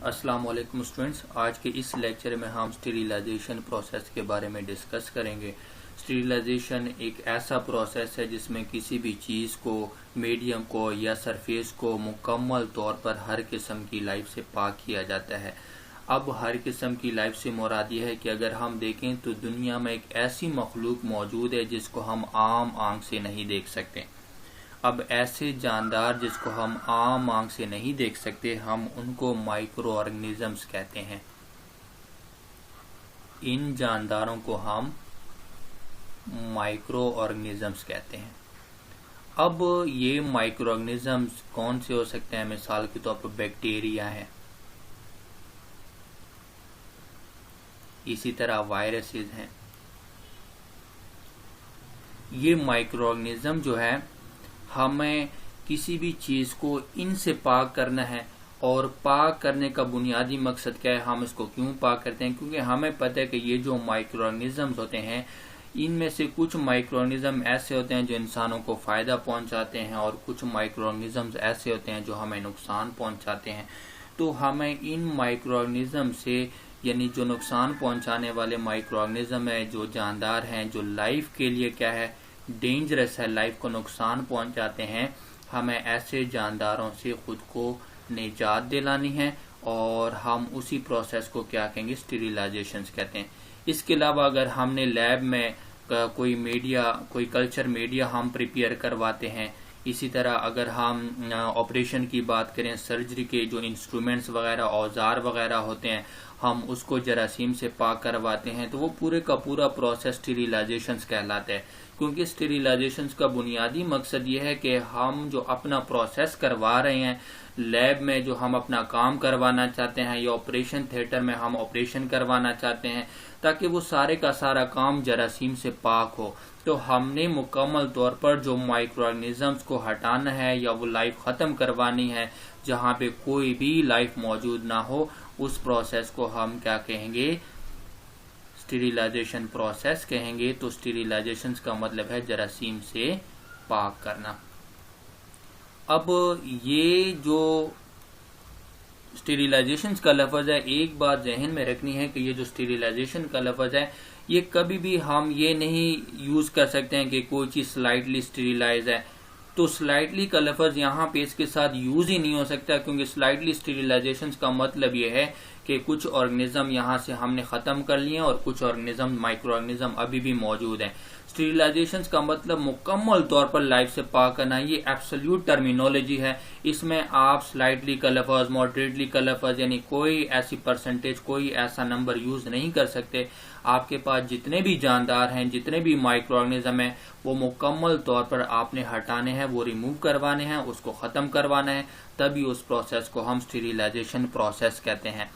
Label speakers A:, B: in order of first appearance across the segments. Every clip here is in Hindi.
A: अस्सलाम वालेकुम स्टूडेंट्स। आज के इस लेक्चर में हम स्टीरिलाइजेशन प्रोसेस के बारे में डिस्कस करेंगे। स्टीरिलाइजेशन एक ऐसा प्रोसेस है जिसमें किसी भी चीज़ को, मीडियम को या सरफेस को मुकम्मल तौर पर हर किस्म की लाइफ से पाक किया जाता है। अब हर किस्म की लाइफ से मुराद ये है कि अगर हम देखें तो दुनिया में एक ऐसी मखलूक मौजूद है जिसको हम आम आंख से नहीं देख सकते। अब ऐसे जानदार जिसको हम आम आंख से नहीं देख सकते, हम उनको माइक्रो ऑर्गेनिजम्स कहते हैं। इन जानदारों को हम माइक्रो ऑर्गेनिजम्स कहते हैं। अब ये माइक्रो ऑर्गेनिजम्स कौन से हो सकते हैं? मिसाल के तौर पर बैक्टीरिया है, इसी तरह वायरसेस हैं। ये माइक्रो ऑर्गेनिज्म जो है, हमें किसी भी चीज को इनसे पाक करना है। और पाक करने का बुनियादी मकसद क्या है? हम इसको क्यों पाक करते हैं? क्योंकि हमें पता है कि ये जो माइक्रो ऑर्गेनिजम्स होते हैं, इनमें से कुछ माइक्रो ऑर्गेनिज्म ऐसे होते हैं जो इंसानों को फायदा पहुंचाते हैं और कुछ माइक्रो ऑर्गेनिजम्स ऐसे होते हैं जो हमें नुकसान पहुंचाते हैं। तो हमें इन माइक्रो ऑर्गेनिज्म से, यानी जो नुकसान पहुंचाने वाले माइक्रो ऑर्गेनिज्म है, जो जानदार हैं, जो लाइफ के लिए क्या है, डेंजरस है, लाइफ को नुकसान पहुंचाते हैं, हमें ऐसे जानदारों से खुद को निजात दिलानी है। और हम उसी प्रोसेस को क्या कहेंगे? स्टीरिलाइजेशन कहते हैं। इसके अलावा अगर हमने लैब में कोई मीडिया, कोई कल्चर मीडिया हम प्रिपेयर करवाते हैं, इसी तरह अगर हम ऑपरेशन की बात करें, सर्जरी के जो इंस्ट्रूमेंट्स वगैरह, औजार वगैरह होते हैं, हम उसको जरासीम से पाक करवाते हैं, तो वो पूरे का पूरा प्रोसेस स्टीरिलाइजेशन कहलाता है। क्योंकि स्टीरिलाइजेशन का बुनियादी मकसद ये है कि हम जो अपना प्रोसेस करवा रहे हैं लैब में, जो हम अपना काम करवाना चाहते हैं, या ऑपरेशन थिएटर में हम ऑपरेशन करवाना चाहते हैं, ताकि वो सारे का सारा काम जरासीम से पाक हो, तो हमने मुकम्मल तौर पर जो माइक्रो ऑर्गेनिजम्स को हटाना है या वो लाइफ खत्म करवानी है, जहाँ पे कोई भी लाइफ मौजूद ना हो, उस प्रोसेस को हम क्या कहेंगे? स्टीरिलाइजेशन प्रोसेस कहेंगे। तो स्टीरिलाइजेशन का मतलब है जरासीम से पाक करना। अब ये जो स्टीरिलाइजेशन का लफ्ज है, एक बात जहन में रखनी है कि ये जो स्टीरिलाइजेशन का लफ्ज है, ये कभी भी हम ये नहीं यूज कर सकते हैं कि कोई चीज स्लाइटली स्टीरिलाइज है, तो स्लाइटली का लफ्ज यहाँ पे इसके साथ यूज ही नहीं हो सकता। क्योंकि स्लाइटली स्टीरिलाइजेशन का मतलब ये है कि कुछ ऑर्गेनिज्म यहाँ से हमने खत्म कर लिए और कुछ ऑर्गेनिज्म, माइक्रो ऑर्गेनिज्म अभी भी मौजूद हैं। स्टीरिलाइजेशन का मतलब मुकम्मल तौर पर लाइफ से पाक करना। ये एब्सोल्यूट टर्मिनोलॉजी है। इसमें आप स्लाइटली का लफ्ज, मॉडरेटली का लफ्ज, यानी कोई ऐसी परसेंटेज, कोई ऐसा नंबर यूज नहीं कर सकते। आपके पास जितने भी जानदार हैं, जितने भी माइक्रो ऑर्गेनिज्म हैं, वो मुकम्मल तौर पर आपने हटाने हैं, वो रिमूव करवाने हैं, उसको खत्म करवाना है, तभी उस प्रोसेस को हम स्टीरिलाइजेशन प्रोसेस कहते हैं।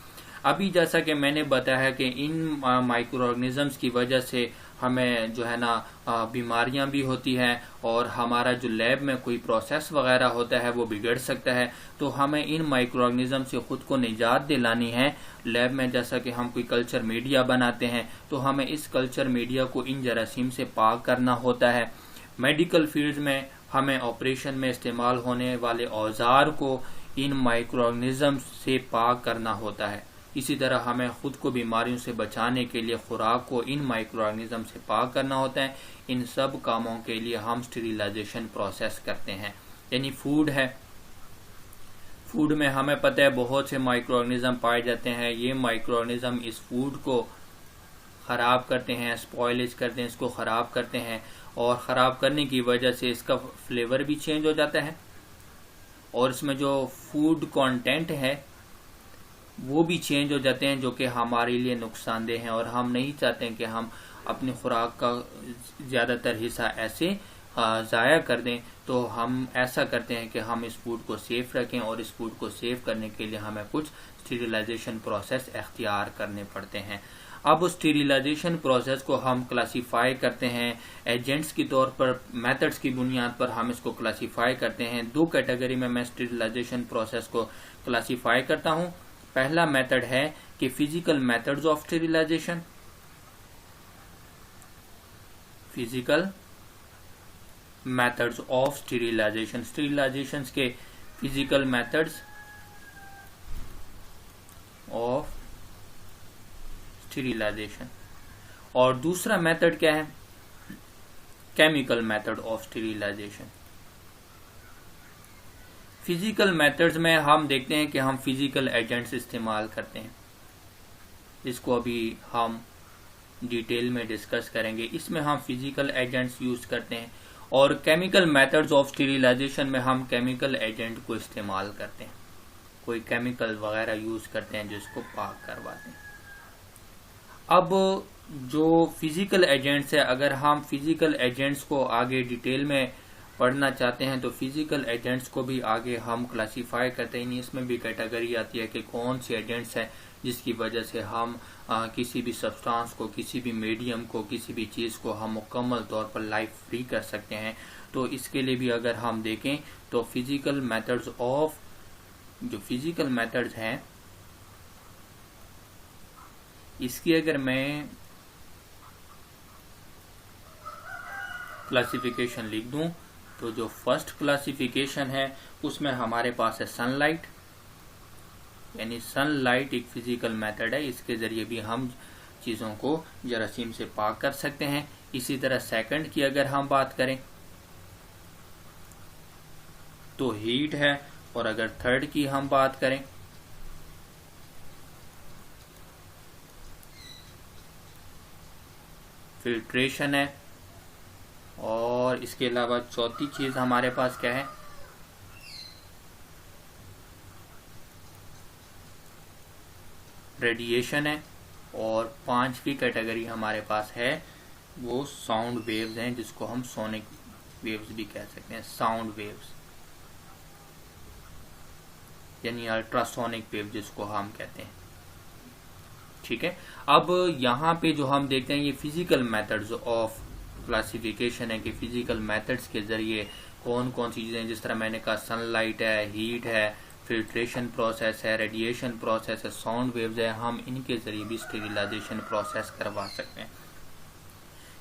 A: अभी जैसा कि मैंने बताया कि इन माइक्रो ऑर्गेनिजम्स की वजह से हमें जो है ना बीमारियां भी होती हैं, और हमारा जो लैब में कोई प्रोसेस वगैरह होता है वो बिगड़ सकता है। तो हमें इन माइक्रो ऑर्गेनिज्म से खुद को निजात दिलानी है। लैब में जैसा कि हम कोई कल्चर मीडिया बनाते हैं, तो हमें इस कल्चर मीडिया को इन जरासीम से पाक करना होता है। मेडिकल फील्ड में हमें ऑपरेशन में इस्तेमाल होने वाले औजार को इन माइक्रो ऑर्गेनिज्म से पाक करना होता है। इसी तरह हमें खुद को बीमारियों से बचाने के लिए खुराक को इन माइक्रो ऑर्गेनिज्म से पाक करना होता है। इन सब कामों के लिए हम स्टीरिलाइजेशन प्रोसेस करते हैं। यानी फूड है, फूड में हमें पता है बहुत से माइक्रो ऑर्गेनिज्म पाए जाते हैं। ये माइक्रो ऑर्गेनिज्म इस फूड को खराब करते हैं, स्पॉइलेज करते हैं, इसको खराब करते हैं, और खराब करने की वजह से इसका फ्लेवर भी चेंज हो जाता है, और इसमें जो फूड कंटेंट है वो भी चेंज हो जाते हैं, जो कि हमारे लिए नुकसानदेह हैं। और हम नहीं चाहते हैं कि हम अपनी खुराक का ज्यादातर हिस्सा ऐसे ज़ाया कर दें। तो हम ऐसा करते हैं कि हम इस फूड को सेफ रखें, और इस फूड को सेफ करने के लिए हमें कुछ स्टीरिलाइजेशन प्रोसेस अख्तियार करने पड़ते हैं। अब स्टीरिलाइजेशन प्रोसेस को हम क्लासीफाई करते हैं एजेंट्स की तौर पर, मेथड्स की बुनियाद पर हम इसको क्लासीफाई करते हैं। दो कैटेगरी में मैं स्टीरिलाइजेशन प्रोसेस को क्लासीफाई करता हूँ। पहला मेथड है कि physical methods of sterilization, physical methods of sterilization, sterilization के फिजिकल मेथड्स स्टीरिलाइजेशन। और दूसरा मेथड क्या है? Chemical method of sterilization. Physical methods में हम देखते हैं कि हम फिजिकल एजेंट्स इस्तेमाल करते हैं, इसको अभी हम डिटेल में डिस्कस करेंगे। इसमें हम फिजिकल एजेंट्स यूज करते हैं, और केमिकल मेथड्स ऑफ स्टीरिलाइजेशन में हम केमिकल एजेंट को इस्तेमाल करते हैं, कोई केमिकल वगैरह यूज करते हैं जिसको पाक करवाते हैं। अब जो फिजिकल एजेंट्स है, अगर हम फिजिकल एजेंट्स को आगे डिटेल में पढ़ना चाहते हैं तो फिजिकल एजेंट्स को भी आगे हम क्लासिफाई करते हैं। इसमें भी कैटेगरी आती है कि कौन से एजेंट्स हैं जिसकी वजह से हम किसी भी सब्सटेंस को, किसी भी मीडियम को, किसी भी चीज़ को हम मुकम्मल तौर पर लाइफ फ्री कर सकते हैं। तो इसके लिए भी अगर हम देखें तो फिजिकल मेथड्स ऑफ, जो फिजिकल मेथड्स हैं, इसकी अगर मैं क्लासिफिकेशन लिख दूं तो जो फर्स्ट क्लासिफिकेशन है उसमें हमारे पास है सनलाइट, यानी सनलाइट एक फिजिकल मेथड है, इसके जरिए भी हम चीज़ों को जरासीम से पाक कर सकते हैं। इसी तरह सेकंड की अगर हम बात करें तो हीट है, और अगर थर्ड की हम बात करें फिल्ट्रेशन है, और इसके अलावा चौथी चीज हमारे पास क्या है? रेडिएशन है, और पांचवी कैटेगरी हमारे पास है वो साउंड वेव्स हैं, जिसको हम सोनिक वेव्स भी कह सकते हैं। साउंड वेव्स यानी अल्ट्रासोनिक वेव जिसको हम कहते हैं। ठीक है, अब यहाँ पे जो हम देखते हैं ये फिजिकल मेथड्स ऑफ क्लासिफिकेशन है कि फिजिकल मेथड्स के जरिए कौन कौन सी चीजें, जिस तरह मैंने कहा सनलाइट है, हीट है, फिल्ट्रेशन प्रोसेस है, रेडिएशन प्रोसेस है, साउंड वेव्स है, हम इनके जरिए भी स्टेरिलाइजेशन प्रोसेस करवा सकते हैं।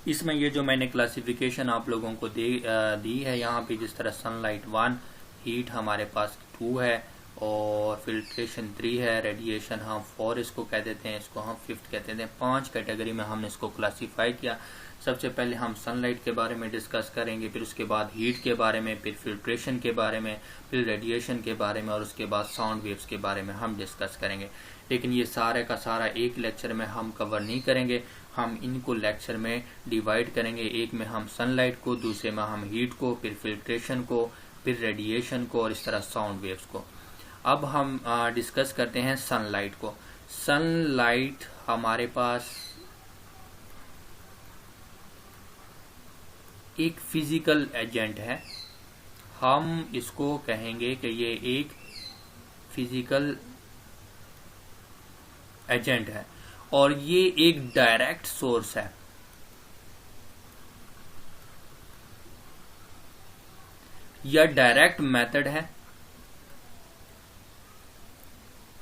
A: इसमें ये जो मैंने क्लासिफिकेशन आप लोगों को दी है यहाँ पे, जिस तरह सनलाइट 1, हीट हमारे पास 2 है, और फिल्ट्रेशन 3 है, रेडिएशन हम 4 इसको कह देते हैं, इसको हम 5th कहते हैं। 5 कैटेगरी में हमने इसको क्लासीफाई किया। सबसे पहले हम सनलाइट के बारे में डिस्कस करेंगे, फिर उसके बाद हीट के बारे में, फिर फिल्ट्रेशन के बारे में, फिर रेडिएशन के बारे में, और उसके बाद साउंड वेव्स के बारे में हम डिस्कस करेंगे। लेकिन ये सारे का सारा एक लेक्चर में हम कवर नहीं करेंगे, हम इनको लेक्चर में डिवाइड करेंगे। एक में हम सनलाइट को, दूसरे में हम हीट को, फिर फिल्ट्रेशन को, फिर रेडिएशन को, और इस तरह साउंड वेव्स को। अब हम डिस्कस करते हैं सनलाइट को। सनलाइट हमारे पास एक फिजिकल एजेंट है, हम इसको कहेंगे कि ये एक फिजिकल एजेंट है, और ये एक डायरेक्ट सोर्स है। या डायरेक्ट मेथड है,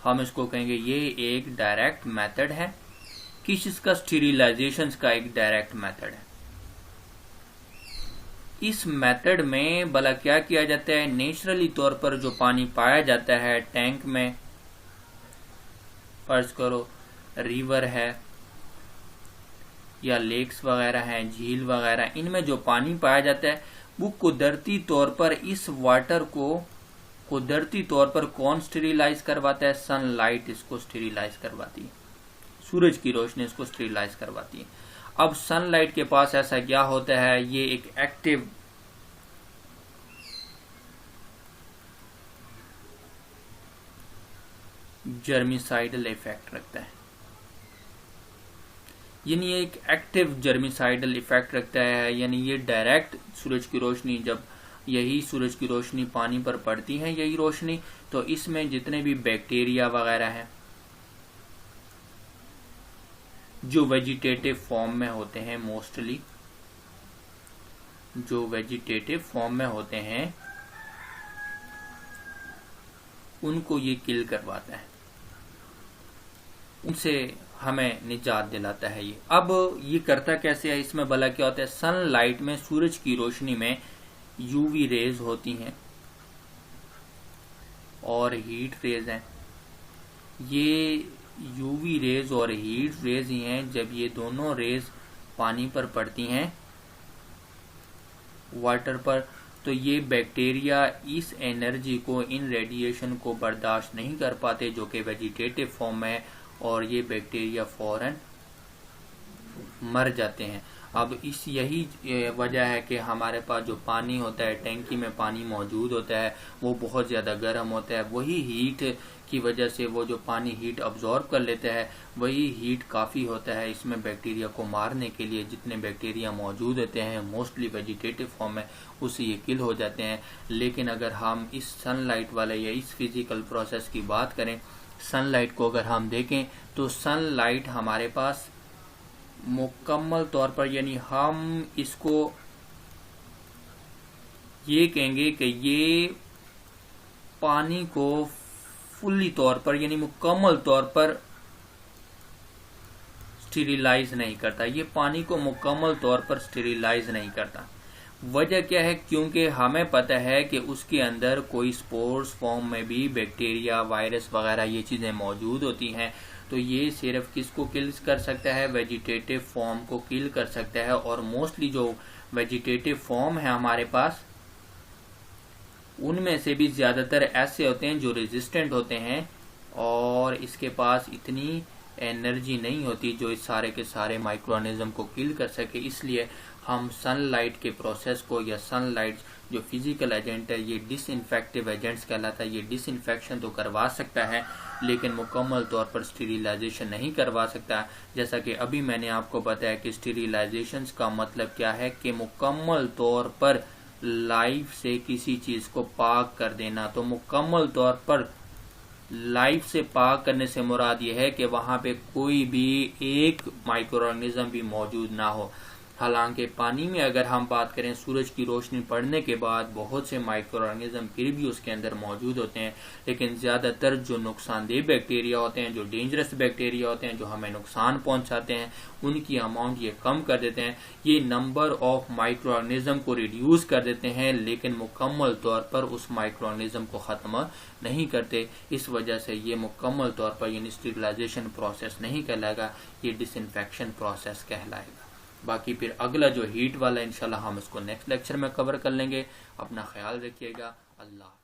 A: हम इसको कहेंगे ये एक डायरेक्ट मेथड है। किस चीज स्टीरिलाइजेशन का एक डायरेक्ट मेथड है। इस मेथड में भला क्या किया जाता है? नेचुरली तौर पर जो पानी पाया जाता है टैंक में, फर्ज करो रिवर है या लेक्स वगैरह हैं, झील वगैरह, इनमें जो पानी पाया जाता है वो कुदरती तौर पर इस वाटर को कुदरती तौर पर कौन स्टेरिलाइज करवाता है? सनलाइट इसको स्टेरिलाइज करवाती है, सूरज की रोशनी इसको स्टेरिलाइज करवाती है। अब सनलाइट के पास ऐसा क्या होता है? ये एक एक्टिव जर्मिसाइडल इफेक्ट रखता है, यानी ये एक एक्टिव जर्मिसाइडल इफेक्ट रखता है। यानी ये डायरेक्ट सूरज की रोशनी, जब यही सूरज की रोशनी पानी पर पड़ती है, यही रोशनी, तो इसमें जितने भी बैक्टीरिया वगैरह हैं जो वेजिटेटिव फॉर्म में होते हैं, मोस्टली जो वेजिटेटिव फॉर्म में होते हैं, उनको ये किल करवाता है, उनसे हमें निजात दिलाता है ये। अब ये करता कैसे है? इसमें भला क्या होता है? सनलाइट में, सूरज की रोशनी में यूवी रेज होती हैं और हीट रेज हैं। ये यूवी रेज और हीट रेज ही हैं। जब ये दोनों रेज पानी पर पड़ती हैं, वाटर पर, तो ये बैक्टीरिया इस एनर्जी को, इन रेडिएशन को बर्दाश्त नहीं कर पाते जो कि वेजिटेटिव फॉर्म में है, और ये बैक्टीरिया फौरन मर जाते हैं। अब यही वजह है कि हमारे पास जो पानी होता है, टैंकी में पानी मौजूद होता है, वो बहुत ज़्यादा गर्म होता है। वही हीट की वजह से वो जो पानी हीट अब्जॉर्ब कर लेता है, वही हीट काफ़ी होता है इसमें बैक्टीरिया को मारने के लिए। जितने बैक्टीरिया मौजूद होते हैं मोस्टली वेजिटेटिव फॉर्म में, उससे ये किल हो जाते हैं। लेकिन अगर हम इस सनलाइट वाले या इस फिजिकल प्रोसेस की बात करें, सनलाइट को अगर हम देखें तो सनलाइट हमारे पास मुकम्मल तौर पर, यानी हम इसको ये कहेंगे कि ये पानी को फुल्ली तौर पर, यानी मुकम्मल तौर पर स्टेरिलाइज नहीं करता। ये पानी को मुकम्मल तौर पर स्टेरिलाइज नहीं करता। वजह क्या है? क्योंकि हमें पता है कि उसके अंदर कोई स्पोर्स फॉर्म में भी बैक्टीरिया, वायरस वगैरह ये चीज़ें मौजूद होती हैं। तो ये सिर्फ किसको किल कर सकता है? वेजिटेटिव फॉर्म को किल कर सकता है। और मोस्टली जो वेजिटेटिव फॉर्म है हमारे पास, उनमें से भी ज़्यादातर ऐसे होते हैं जो रेजिस्टेंट होते हैं और इसके पास इतनी एनर्जी नहीं होती जो इस सारे के सारे माइक्रो ऑर्गेनिज्म को किल कर सके। इसलिए हम सनलाइट के प्रोसेस को, या सनलाइट जो फिजिकल एजेंट है, ये डिसइंफेक्टिव एजेंट्स कहलाता है। ये डिसइंफेक्शन तो करवा सकता है लेकिन मुकम्मल तौर पर स्टेरिलाइजेशन नहीं करवा सकता। जैसा कि अभी मैंने आपको बताया कि स्टेरिलाइजेशन का मतलब क्या है कि मुकम्मल तौर पर लाइफ से किसी चीज को पाक कर देना। तो मुकम्मल तौर पर लाइफ से पाक करने से मुराद ये है कि वहां पे कोई भी एक माइक्रो ऑर्गेनिज्म भी मौजूद ना हो। हालांकि पानी में अगर हम बात करें, सूरज की रोशनी पड़ने के बाद बहुत से माइक्रो ऑर्गेनिज्म फिर भी उसके अंदर मौजूद होते हैं, लेकिन ज्यादातर जो नुकसानदेह बैक्टीरिया होते हैं, जो डेंजरस बैक्टीरिया होते हैं, जो हमें नुकसान पहुंचाते हैं, उनकी अमाउंट ये कम कर देते हैं। ये नंबर ऑफ माइक्रो ऑर्गेनिज्म को रिड्यूस कर देते हैं लेकिन मुकम्मल तौर पर उस माइक्रो ऑर्गेनिज्म को खत्म नहीं करते। इस वजह से ये मुकम्मल तौर पर यानी स्टेरिलाइजेशन प्रोसेस नहीं कहलाएगा, ये डिसइंफेक्शन प्रोसेस कहलाएगा। बाकी फिर अगला जो हीट वाला इंशाल्लाह हम इसको नेक्स्ट लेक्चर में कवर कर लेंगे। अपना ख्याल रखिएगा। अल्लाह।